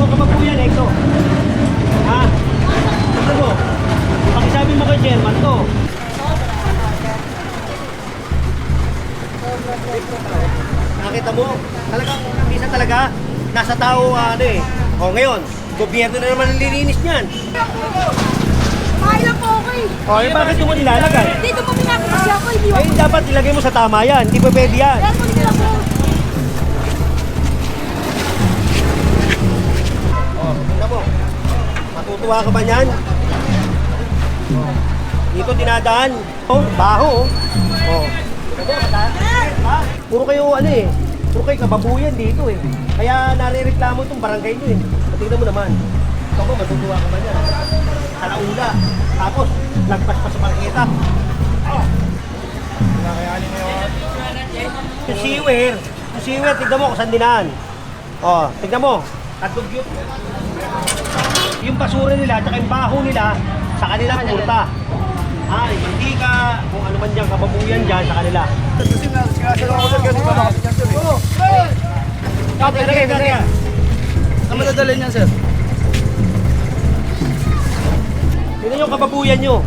yung kababuyan, Eko. Ha? Ano mo? Pakisabi mo kay chairman to. Nakita mo? Talagang, minsan talaga, nasa tao, ano eh. O ngayon, gobyerno na naman ang lilinis niyan. Kaya po ako eh. O, eh bakit mo nilalagay? Dito po pinapasya ako, hindi ako. Eh, dapat ilagay mo sa tama yan. Hindi pa pwede yan. Kaya po nila po. O, tingnan mo. Matutuwa ka ba niyan? O, dito dinadaan. O, baho. O. Ha? Puro kayo ano eh. Puro kayo kababuyan dito eh. Kaya nare-reklamo itong barangay nyo eh. Tingnan mo naman. Ikaw ba, matutuwa ka ba niyan? Kalaula. Tapos, lagpas pa sa parketa. Oh. Yung siwer, tignan mo kung saan dinaan. Oh, tignan mo. Nagdugyot. Yung basura nila, tsaka yung baho nila, sa kanila pumunta. Ah, yung mantika, kung ano man dyan, kababuyan dyan, sa kanila. Saan madadala niyan, sir? Tignan yung kababuyan nyo.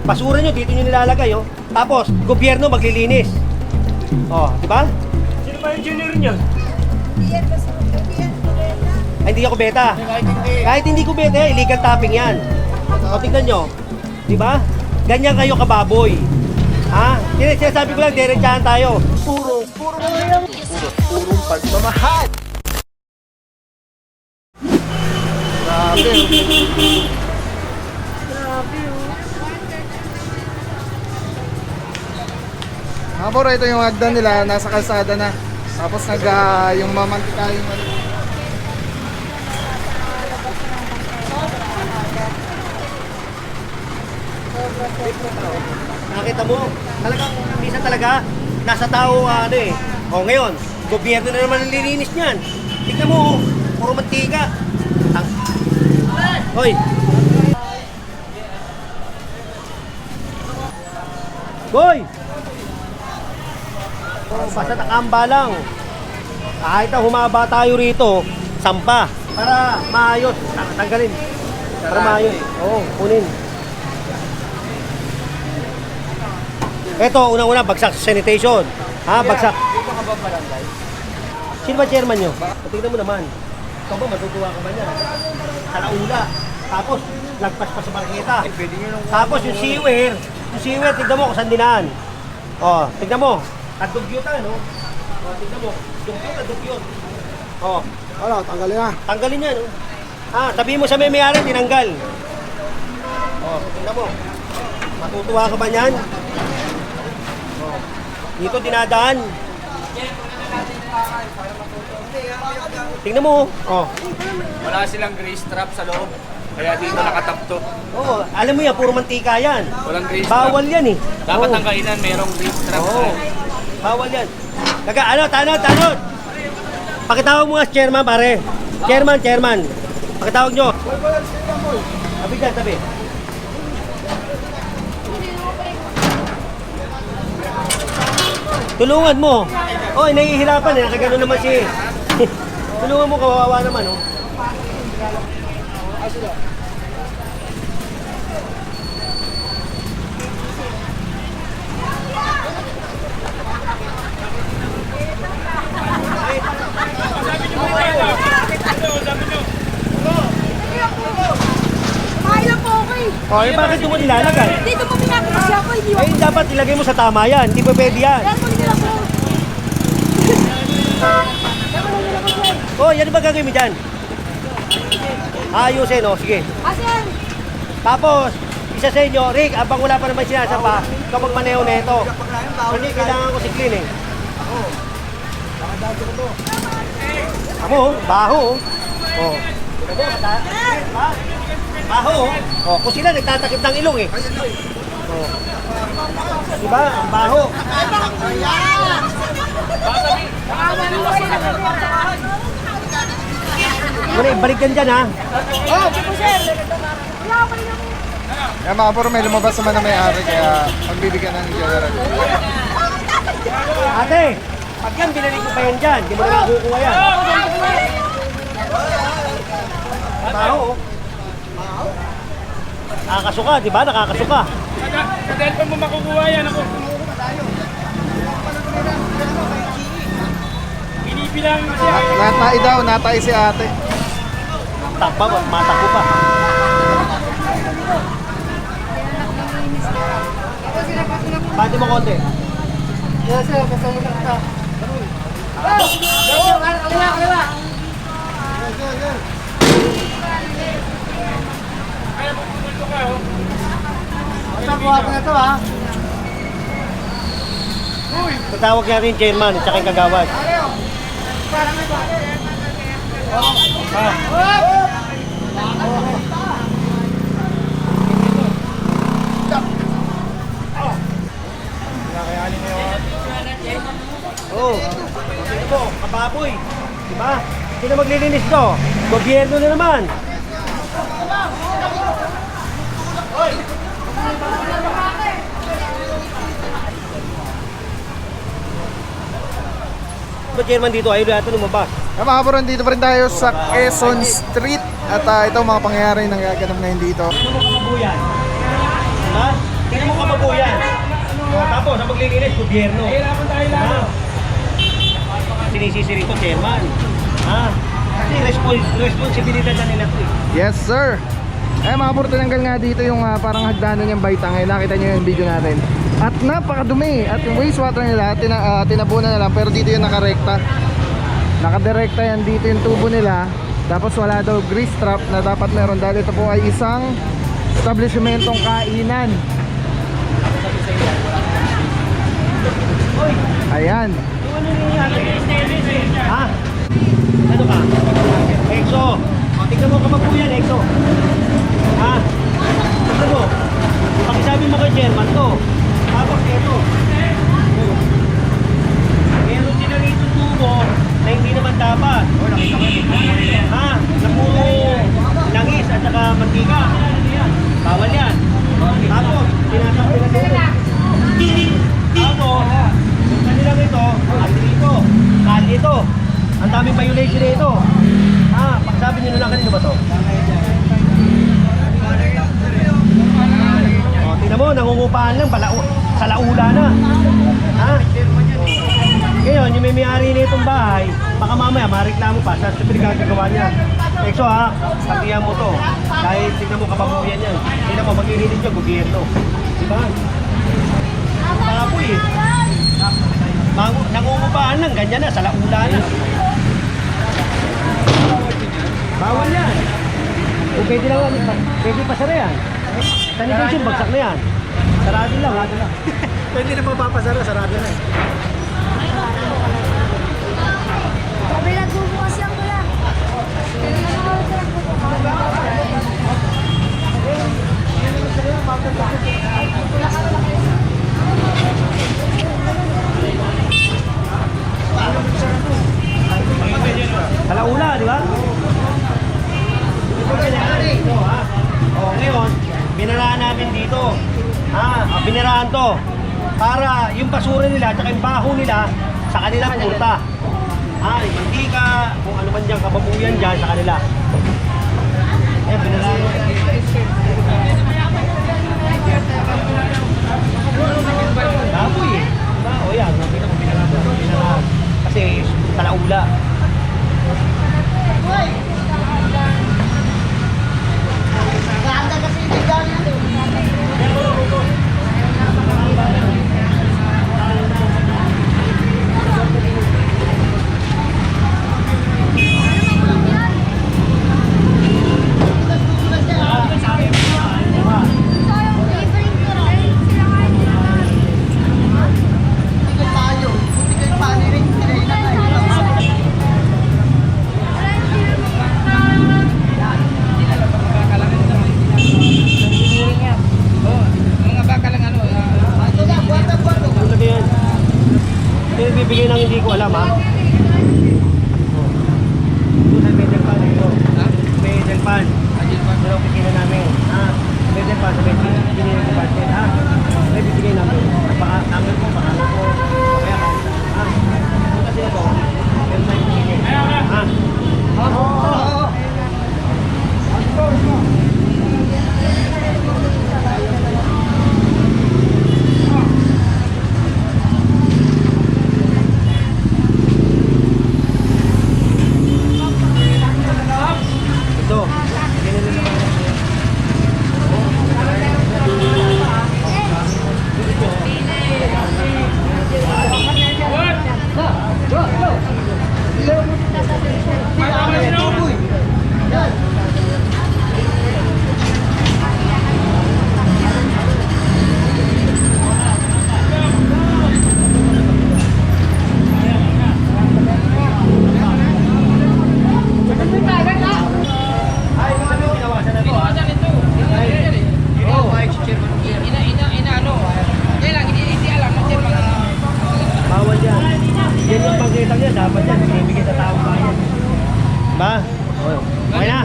Basura nyo, dito nyo nilalagay, oh. Tapos, gobyerno maglilinis. Oh, di ba? Sino ba engineer niya? Ay, hindi ako beta. Kahit hindi ko beta, illegal tapping yan. O, tignan nyo. Di ba? Ganyan kayo kababoy. Ha? Sinasabi ko lang, diretsahan tayo. Purong pagmamahal. Grabe. Mga bro, ito yung hagdan nila, nasa kalsada na. Tapos yung mamantika yung ano. Nakita mo? Talagang, minsan talaga, nasa tao, ano eh. O, ngayon, gobyerno na naman ang lilinis niyan. Tignan mo, oh, puro mantika. Hoy! Boy! Oh, basta nakamba lang. Kahit na humaba tayo rito, sampa. Para maayos. Tanggalin. Para maayos. Oo, kunin. Ito, unang-una, bagsak sa sanitation. Ha, bagsak. Dito ka ba barangay? Sino ba chairman nyo? Tingnan mo naman. Ikaw ba, matutuwa ka ba niyan? Kalaula. Tapos, lagpas pa sa parketa. Pwede nyo nung... Tapos yung siwer, tignan mo kung saan dinaan. O, tignan mo. Nagdugyutan, no? O, tignan mo. Dugyot. O, Ano, tanggalin na. tanggalin yan, no? Ah, sabihin mo sa may-mayari, tinanggal. O, tignan mo. Matutuwa ka ba niyan? O, dito dinadaan. Tingnan mo, oh. Wala silang grease trap sa loob. Kaya dito nakatapto. Oh, alam mo yan, puro mantika yan. Walang grease trap. Bawal yan eh. Dapat Oo. ang kainan merong grease trap. Oo. Bawal yan. Tanod. Pakitawag mo nga si chairman, pare. Chairman. Pakitawag nyo. Tabi dyan, tabi. Tulungan mo. Oh, nahihirapan eh. Nakagano naman si... Tulungan mo, kawawa naman, oh. Kaya po ako eh. Oh, eh bakit mo nilalagay? Dito po pinapasya ako, hindi ako. Eh, dapat ilagay mo sa tama yan. Hindi pa pwede yan. Kaya po nila po. Oh, yan ba gagawin mo dyan? Ayusin, oh. Sige. Asan? Tapos, isa sa inyo, Rick, abang wala pa naman sinasapa, ikaw magmaneho na ito. Hindi, kailangan ko si Clean eh. Ako, baho. Oh. Ha? Baho. Oh, kung sila nagtatakip ng ilong eh. Oh. Diba? Ang baho. Muna, balik dyan ha. Oh, po sir. Wala ako rin ako. Kaya mga bro, may lumabas naman na may-ari, kaya magbibigyan ng general. Ate, pag yan, binalik mo pa yan dyan. Di mo na makukuha yan. Nakakasuka, di ba? Nakakasuka. Sa cellphone mo makukuha yan ako. Binibilang kasi ako. Natai daw, natai si ate. Takpa, matakbo pa. Pati mo konti. Yes sir, kasama na kita. Kaya pupulto ka oh. Buhat na ito ha. Tatawag natin yung chairman at saka yung kagawad. Oh, tingnan mo, kababoy. Diba? Sino maglilinis to? Gobyerno na naman. Ba chairman dito, ayaw natin lumabas. Mga bro, dito pa rin tayo sa Quezon Street. At ito mga pangyayari nang gaganap ngayon dito. Tingnan mo kababuyan. Ha? Tingnan mo kababuyan. Tapos, ang maglilinis, gobyerno. Hirapan tayo lang. Sinisisi rito, chairman. Ha? Kasi responsibilidad na nila ito eh. Yes sir. Mga bro, tinanggal nga dito yung parang hagdanan yung baitang. Nakita nyo yung video natin. At napakadumi. At yung wastewater nila, tinabunan na lang. Pero dito yung nakarekta. Nakadirekta yan dito yung tubo nila. Tapos wala daw grease trap na dapat meron. Dahil ito po ay isang establishmentong kainan. Ayan. Yung ano nangyayari? Ha? Ano ka? Exo. O, tingnan mo kababuyan, Exo. Ha? Tingnan mo. Pakisabi mo kay chairman to. Tapos ito. Meron sila rito tubo na hindi naman dapat. Ha? Na puro langis at saka mantika. Bawal yan. Tapos, tinatakbo na dito. Tapos, yung kanilang ito, dito, kali ito. Ang daming violation na ito. Ha? Pagsabi nyo lang kanino ba to? O, tingnan mo, nangungupahan lang, sa laula na. Ha? Ngayon, yung may-ari na itong bahay, baka mamaya mareklamo pa sa pinagagawa niya. Exo ha, pagkiyan mo to. Dahil tingnan mo kababuyan yan. Tingnan mo, mag-inilis niya, gobyerno. Diba? Kapoy eh. Nangungupahan lang, ganyan na, sa laula na. Bawal yan. Kung pwede lang, pwede pa sara yan. Sanitation, bagsak na yan. Sarado lang, sarado lang. Pwede na mapapasara, sarado na eh. Sabi na bubukas lang pala. Kalaula, di ba? Ito, ha? O, ngayon, binaraan namin dito. Ha? Binaraan to. Para yung basura nila at yung baho nila sa kanilang purta. Ha? Hindi ka, kung ano man dyan, kababuyan dyan sa kanila. Eh, binaraan mo. Kapoy eh. Diba? O yan, nakita mo binaraan. Kasi kalaula. Ganda kasi yung bigyan natin. Okay na.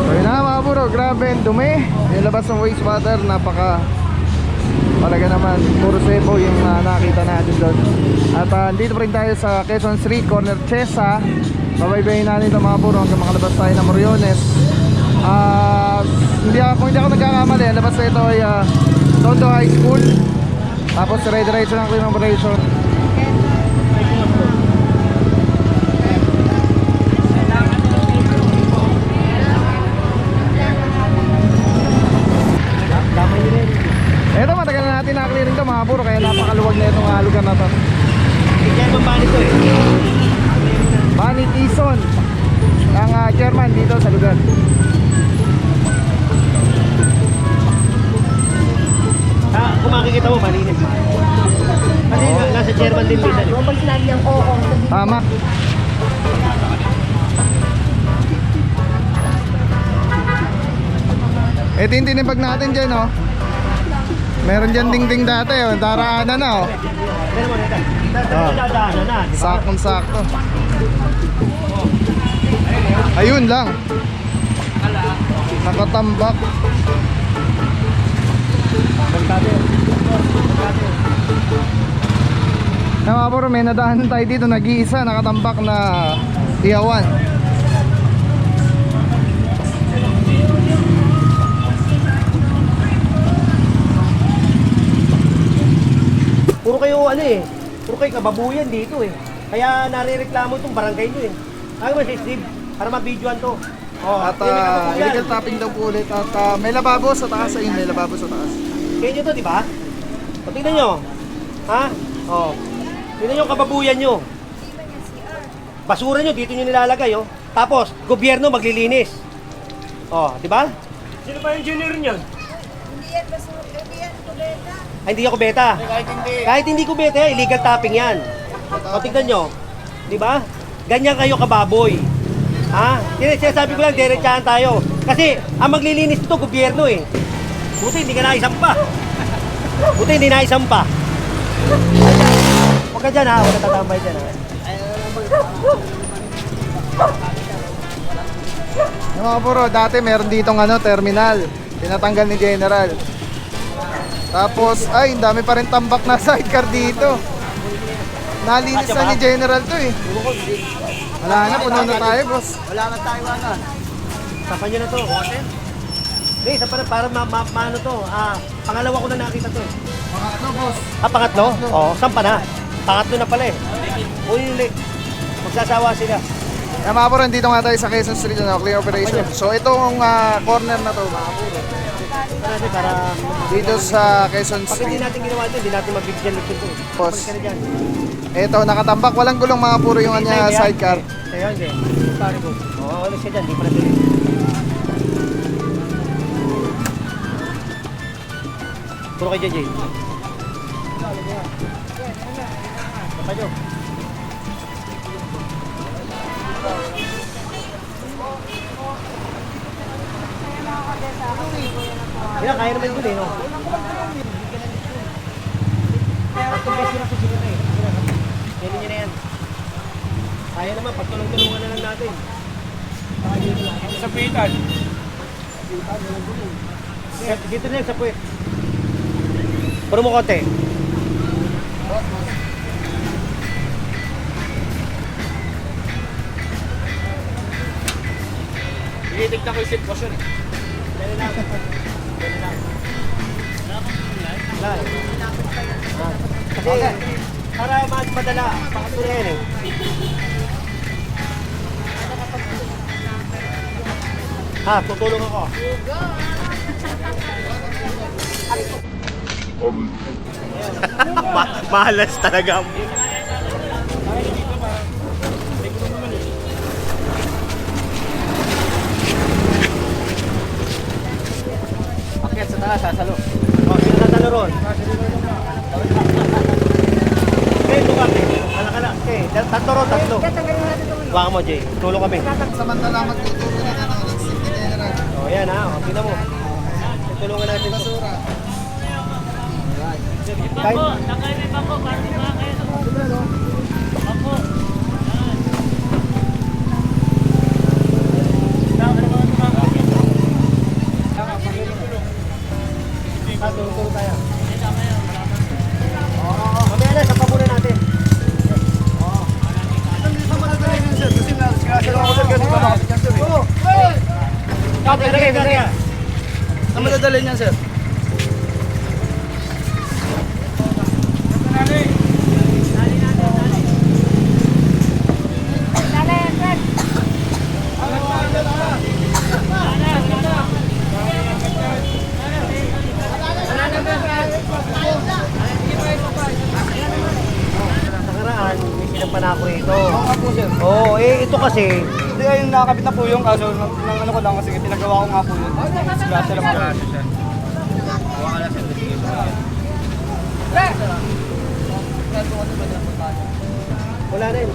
So yun na mga buro, grabe ang dumi. Yung labas ng wastewater, napaka talaga naman, puro sebo yung nakita natin doon. At dito pa rin tayo sa Quezon Street, corner Chesa. Babaybayin natin ito mga buro hanggang makalabas tayo ng Moriones. Kung hindi ako nagkakamali, ang labas na ito ay Tondo High School. Tapos dire-diretso ng clean operation. Ito matagal na natin na-clearing ito mga buro, kaya napakaluwag na itong lugar na to. Kaya mambani to eh. Manny Tison ang chairman dito sa lugar. Kung makikita mo, malinis. Kasi nasa chairman din minsan. Pag sinabi niyang oo, Tama. Ito yung tinipag natin dyan, oh. Meron dyan dingding dati, oh. Daraanan na, oh. Pero mo nito. Dadaanan na, di ba? Saktong-sakto. Ayun lang. Nakatambak. Mga bro, may nadaanan tayo dito, nag-iisa, nakatambak na ihawan. Puro kayo puro kayo kababuyan dito eh. Kaya nare-reklamo itong barangay nyo eh. Sabi mo si Steve, para mabidyoan to. Oh, At illegal tapping daw po ulit. At may lababo sa taas, ayun, may lababo sa taas. Kaya nyo to, di ba? O, tingnan nyo. Ha? O. Tingnan nyo ang kababuyan nyo. Basura nyo, dito nyo nilalagay, oh. Tapos, gobyerno maglilinis. O, di ba? Sino ba yung engineer nyo? Ay, hindi ako beta. Kahit hindi ko beta, illegal tapping yan. O, tingnan nyo. Di ba? Ganyan kayo kababoy. Ha? Sinasabi ko lang, diretsahan tayo. Kasi, ang maglilinis ito, gobyerno eh. Buti, hindi ka naisampa. Buti, hindi naisampa. Huwag ka dyan ha, huwag ka tatambay dyan ha. Yung mga bro, dati meron ditong terminal. Tinatanggal ni General. Tapos, ay, ang dami pa rin tambak na sidecar dito. Nalinis na ni General to eh. Wala na, puno na tayo, boss. Wala na tayo na. Sapan nyo na to. Hindi, isa pa na, para maano to. Pangalawa ko na nakita to eh. Pangatlo, boss. Pangatlo? Oo, saan pa na? Pangatlo na pala eh. Uli. Magsasawa sila. Kaya mga bro, dito nga tayo sa Quezon Street, clear operation. So, itong corner na to, mga bro. Kasi para... Dito sa Quezon Pag hindi Street. natin ginawa ito, hindi natin magbibigyan nito ito. Boss. Balik ka na dyan. Ito, nakatambak. Walang gulong mga puro yung kanya sidecar. Sa'yo, hindi. Pare ko. Oo, alis ka dyan. Di pa na tuloy. Puro kay JJ. Kayo. Yan, kaya naman dun eh, no? Pagtong beses na susunod eh. Yan nyo na yan. Kaya naman, pagtulong-tulungan na lang natin. Sa pitan. Dito na yan sa puwet. Puro mo konti. Tinitignan ko yung sitwasyon eh. Dali lang. Dali lang. Lan. Kasi, para mas madala, pangatlo na yan eh. Tutulong ako. Malas talaga. Akyat sa taas, sasalo. Sino sasalo ron? Okay, ito kami. Anak-anak. Okay, tatlo ron, tatlo. Waka mo, Jay. Tulong kami. Samantala magtuturo na ng City General. O, yan ha. O, tingnan mo. Tulungan natin ito. Basura. Kahit, nakainip ako, parang mga kayo. dadalhin yan, sir? Nakaraan, may sinampana ako rito. Oo nga po, sir. Oo, ito kasi, Hindi, ayun, nakakabit na po yung kaso ng ano ko lang kasi pinagawa ko nga po yun. Disgrasya lang po. wala rin.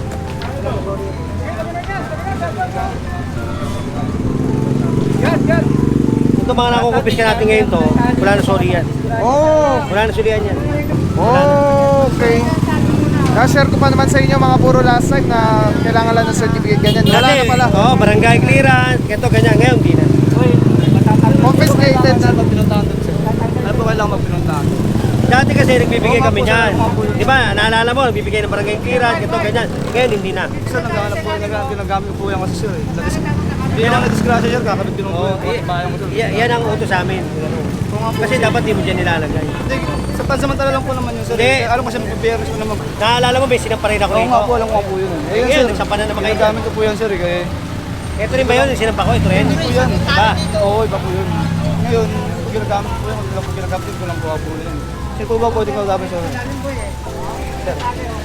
Ito mga nakukupis ka natin ngayon to, wala na sorry yan. Oh, Wala na sorry yan. okay. Na-share ko pa naman sa inyo mga puro last time na kailangan lang ng certificate ganyan. Wala na pala. Oo, barangay clearance, ito ganyan. Ngayon, di na. Confiscated na. Magpinuntahan doon, sir. Ano po kailangan magpinuntahan? Dati kasi nagbibigay kami niyan. Di ba, naalala mo, nagbibigay ng barangay clearance, ito ganyan. Ngayon, hindi na. Sir, naghahanap po, ginagamit po yan kasi, sir. Hindi lang na-disgrasya, sir. Kakabit din po yung bayan ko, sir. Yan ang utos sa amin. Kasi dapat di mo dyan nilalagay. Hindi, sa pansamantala lang po naman yun, sir. Hindi. Alam ko siya, magpipiyernes ko naman. Naalala mo, may sinampa rin ako Oo rito. nga po, alam ko nga po yun. Eh, yun, Ngayon, sir. nagsampa na naman kayo. Ginagamit ko po yan, sir. Kaya, Ito rin ba yun? Yung sinampa ko, ito rin? hindi po yan. Ba? Oo, iba po yun. Ngayon, pag ginagamit ko yan, kung ginagamit ko lang po po yun. Sir, po ba pwede ko gamit, sir?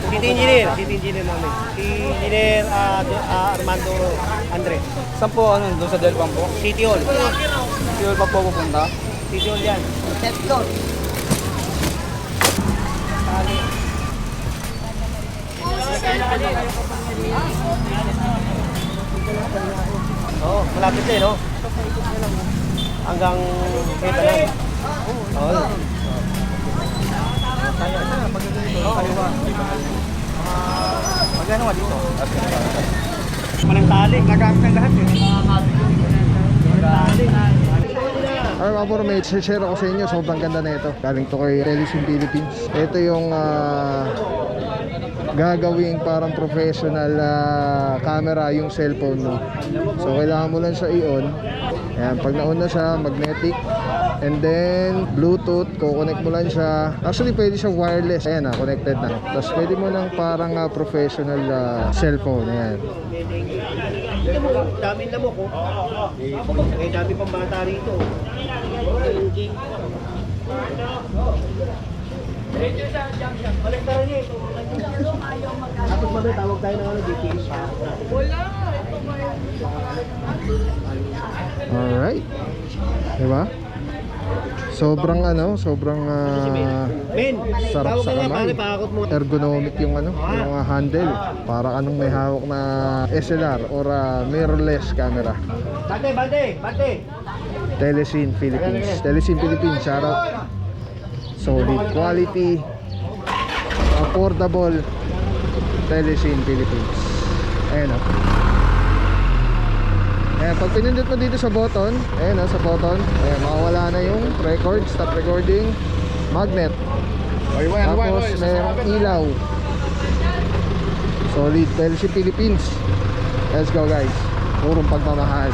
City engineer namin. Si Engineer Armando Andre. Saan po, ano, doon sa Delpang po? City Hall. Sir, pa po pupunta? City Hall yan. Oo, malapit na eh, no? Hanggang kita lang. Oo. Magkano nga dito? Walang tali. Nagamit ng lahat eh. Ay mga puro mates, share ako sa inyo. Sobrang ganda na ito. Galing to kay Telesim Philippines. Ito yung gagawing parang professional camera yung cellphone mo. So kailangan mo lang siya i-on. Ayan, pag na-on na siya, magnetic. And then Bluetooth, kukonect mo lang siya. Actually pwede siya wireless. Ayan na, connected na. Tapos pwede mo lang parang professional cellphone. Ayan. Dami na mo ko. Eh, dami pang bata rito. Kolektaran niya ito. Tapos mamaya tawag tayo ng DTS. Alright. Diba? Sobrang Men, sarap tawag sa ka nga kamay. pare, pakakot mo. Ergonomic yung yung handle. Para anong may hawak na SLR or mirrorless camera. Bate! Telesim Philippines. Telesim Philippines, shout out. Solid quality, affordable. Telesim Philippines. Ayan o. Ayan, pag pinindot mo dito sa button, ayan sa button, ayan, makawala na yung record, stop recording, magnet. Tapos mayroong ilaw. Solid. Telesim Philippines. Let's go guys. Purong pagmamahal.